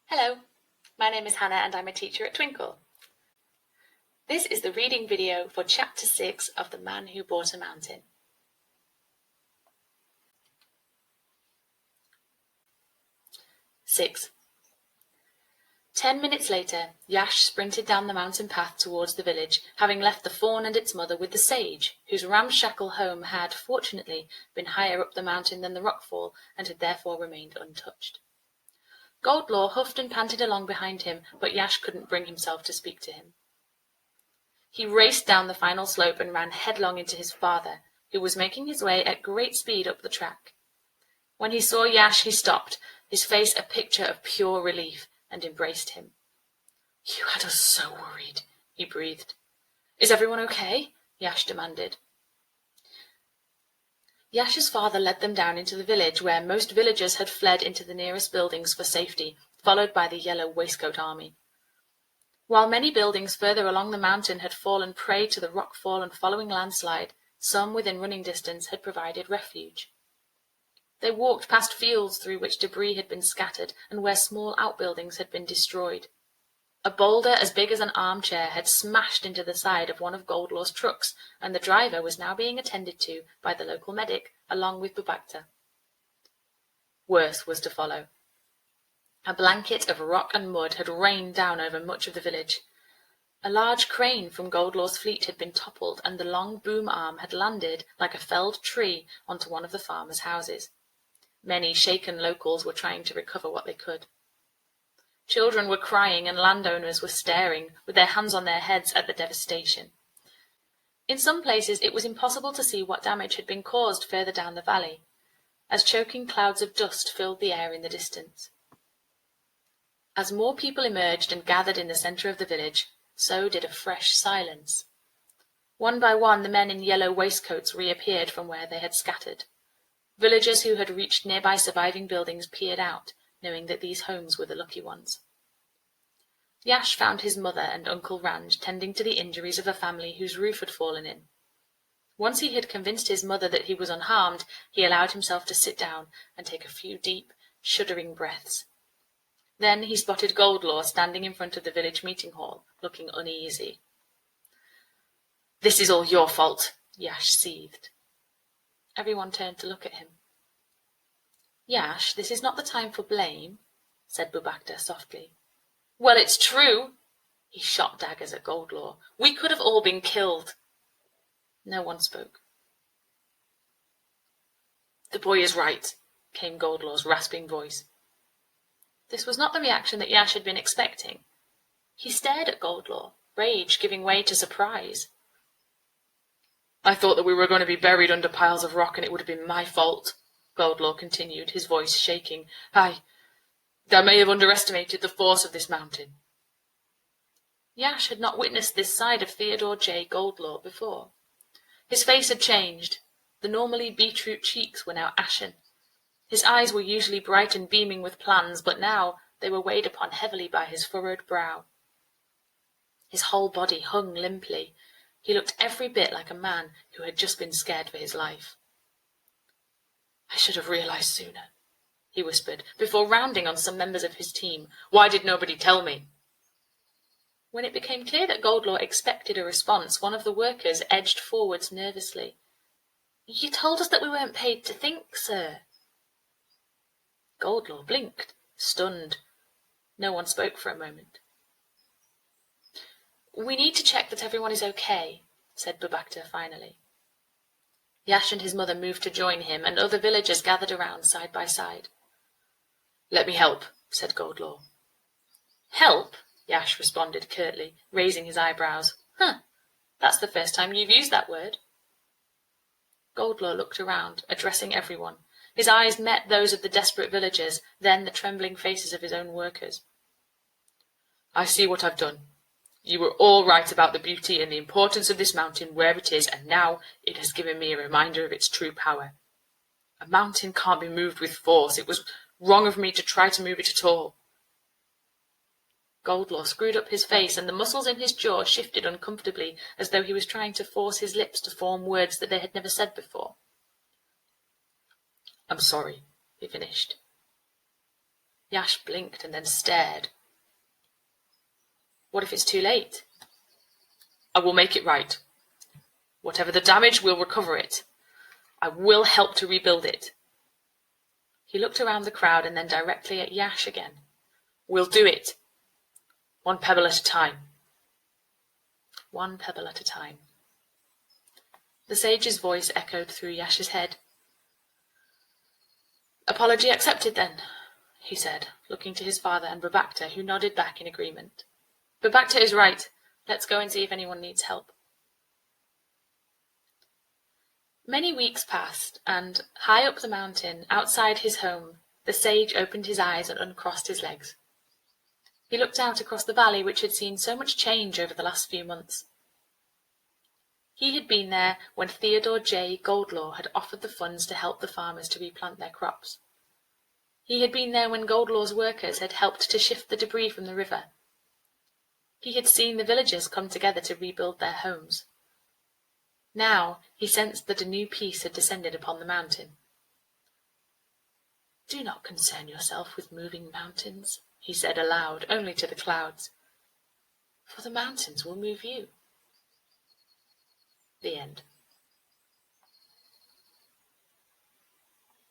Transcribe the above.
Hello, my name is Hannah and I'm a teacher at Twinkl. This is the reading video for Chapter 6 of The Man Who Bought a Mountain. Six. 10 minutes later, Yash sprinted down the mountain path towards the village, having left the fawn and its mother with the sage, whose ramshackle home had, fortunately, been higher up the mountain than the rockfall and had therefore remained untouched. Goldlaw huffed and panted along behind him, but Yash couldn't bring himself to speak to him. He raced down the final slope and ran headlong into his father, who was making his way at great speed up the track. When he saw Yash, he stopped, his face a picture of pure relief, and embraced him. "You had us so worried," he breathed. "Is everyone okay?" Yash demanded. Yash's father led them down into the village, where most villagers had fled into the nearest buildings for safety, followed by the yellow waistcoat army. While many buildings further along the mountain had fallen prey to the rockfall and following landslide, some within running distance had provided refuge. They walked past fields through which debris had been scattered and where small outbuildings had been destroyed. A boulder as big as an armchair had smashed into the side of one of Goldlaw's trucks, and the driver was now being attended to by the local medic, along with Bubakta. Worse was to follow. A blanket of rock and mud had rained down over much of the village. A large crane from Goldlaw's fleet had been toppled, and the long boom arm had landed, like a felled tree, onto one of the farmers' houses. Many shaken locals were trying to recover what they could. Children were crying and landowners were staring, with their hands on their heads at the devastation. In some places it was impossible to see what damage had been caused further down the valley, as choking clouds of dust filled the air in the distance. As more people emerged and gathered in the centre of the village, so did a fresh silence. One by one the men in yellow waistcoats reappeared from where they had scattered. Villagers who had reached nearby surviving buildings peered out, knowing that these homes were the lucky ones. Yash found his mother and Uncle Ranj tending to the injuries of a family whose roof had fallen in. Once he had convinced his mother that he was unharmed, he allowed himself to sit down and take a few deep, shuddering breaths. Then he spotted Goldlaw standing in front of the village meeting hall, looking uneasy. "This is all your fault," Yash seethed. Everyone turned to look at him. "Yash, this is not the time for blame," said Bubakta softly. "Well, it's true." He shot daggers at Goldlaw. "We could have all been killed." No one spoke. "The boy is right," came Goldlaw's rasping voice. This was not the reaction that Yash had been expecting. He stared at Goldlaw, rage giving way to surprise. "I thought that we were going to be buried under piles of rock and it would have been my fault," Goldlaw continued, his voice shaking. I may have underestimated the force of this mountain." Yash had not witnessed this side of Theodore J. Goldlaw before. His face had changed. The normally beetroot cheeks were now ashen. His eyes were usually bright and beaming with plans, but now they were weighed upon heavily by his furrowed brow. His whole body hung limply. He looked every bit like a man who had just been scared for his life. "I should have realized sooner," he whispered, before rounding on some members of his team. "Why did nobody tell me?" When it became clear that Goldlaw expected a response, one of the workers edged forwards nervously. "You told us that we weren't paid to think, sir." Goldlaw blinked, stunned. No one spoke for a moment. "We need to check that everyone is okay," said Bubakta finally. Yash and his mother moved to join him, and other villagers gathered around side by side. "Let me help," said Goldlaw. "Help?" Yash responded curtly, raising his eyebrows. That's the first time you've used that word." Goldlaw looked around, addressing everyone. His eyes met those of the desperate villagers, then the trembling faces of his own workers. "I see what I've done. You were all right about the beauty and the importance of this mountain where it is, and now it has given me a reminder of its true power. A mountain can't be moved with force. It was wrong of me to try to move it at all." Goldlaw screwed up his face, and the muscles in his jaw shifted uncomfortably, as though he was trying to force his lips to form words that they had never said before. "I'm sorry," he finished. Yash blinked and then stared. What if it's too late? I will make it right. Whatever the damage, we'll recover it. I will help to rebuild it. He looked around the crowd and then directly at Yash again. We'll do it. One pebble at a time. One pebble at a time. The sage's voice echoed through Yash's head. Apology accepted, then, he said, looking to his father and Babakta, who nodded back in agreement. Babakta is right. Let's go and see if anyone needs help. Many weeks passed, and high up the mountain, outside his home, the sage opened his eyes and uncrossed his legs. He looked out across the valley, which had seen so much change over the last few months. He had been there when Theodore J. Goldlaw had offered the funds to help the farmers to replant their crops. He had been there when Goldlaw's workers had helped to shift the debris from the river. He had seen the villagers come together to rebuild their homes. Now he sensed that a new peace had descended upon the mountain. Do not concern yourself with moving mountains, he said aloud, only to the clouds, for the mountains will move you. The end.